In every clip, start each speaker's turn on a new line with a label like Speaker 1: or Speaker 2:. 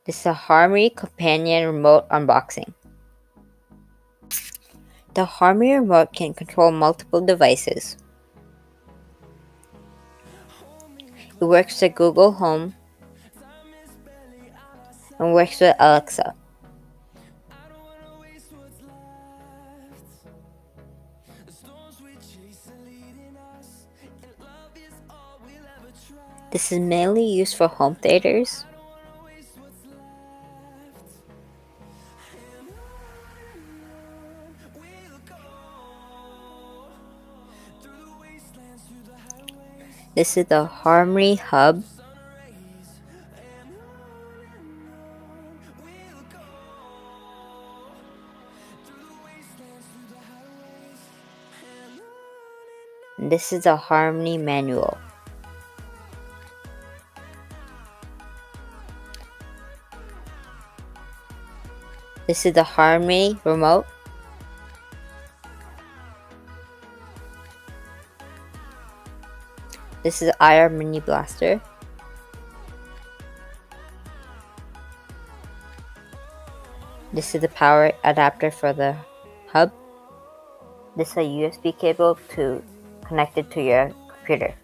Speaker 1: This is a Harmony Companion Remote unboxing. The Harmony remote can control multiple devices. It works with Google Home and works with Alexa. This is mainly used for home theaters. This is the Harmony Hub. And this is the Harmony Manual. This is the Harmony Remote. This is the IR Mini Blaster. This is the power adapter for the hub. This is a USB cable to connect it to your computer.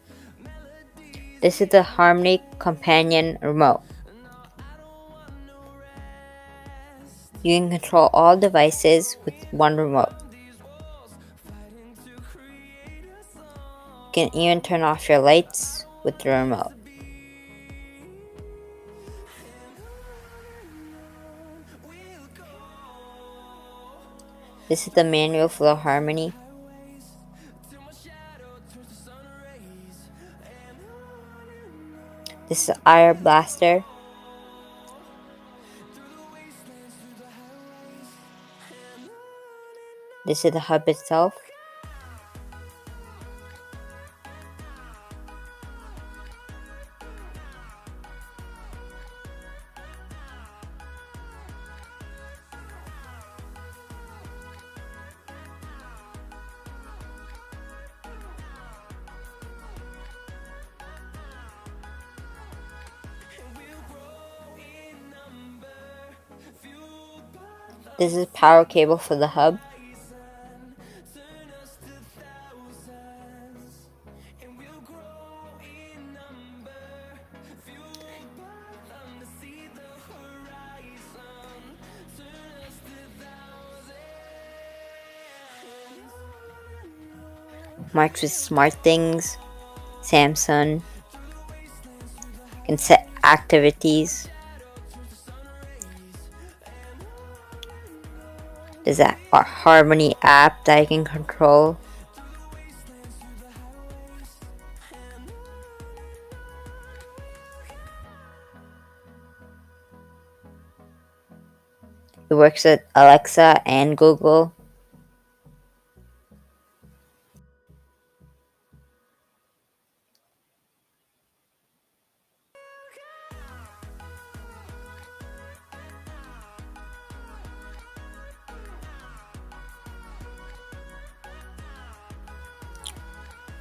Speaker 1: This is the Harmony Companion Remote. You can control all devices with one remote. You can even turn off your lights with the remote. This is the manual for the Harmony. This is the IR Blaster. This is the hub itself. This is power cable for the hub. Marks with SmartThings, Samsung. You can set activities. There's a Harmony app that you can control. It works with Alexa and Google.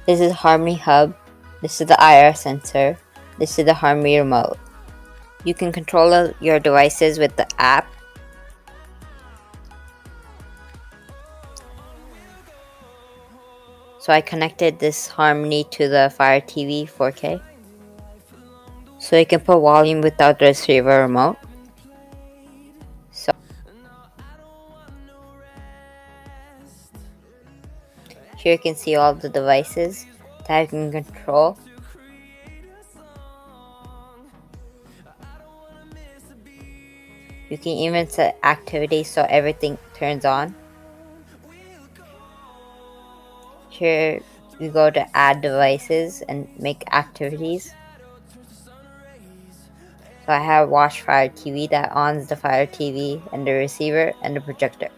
Speaker 1: This is Harmony Hub. This is the IR sensor. This is the Harmony remote. You can control your devices with the app. So I connected this Harmony to the Fire TV 4K. So you can put volume without the receiver remote. So here you can see all the devices that you can control. You can even set activities so everything turns on. Here you go to add devices and make activities. So I have Watch Fire TV that ons the Fire TV and the receiver and the projector.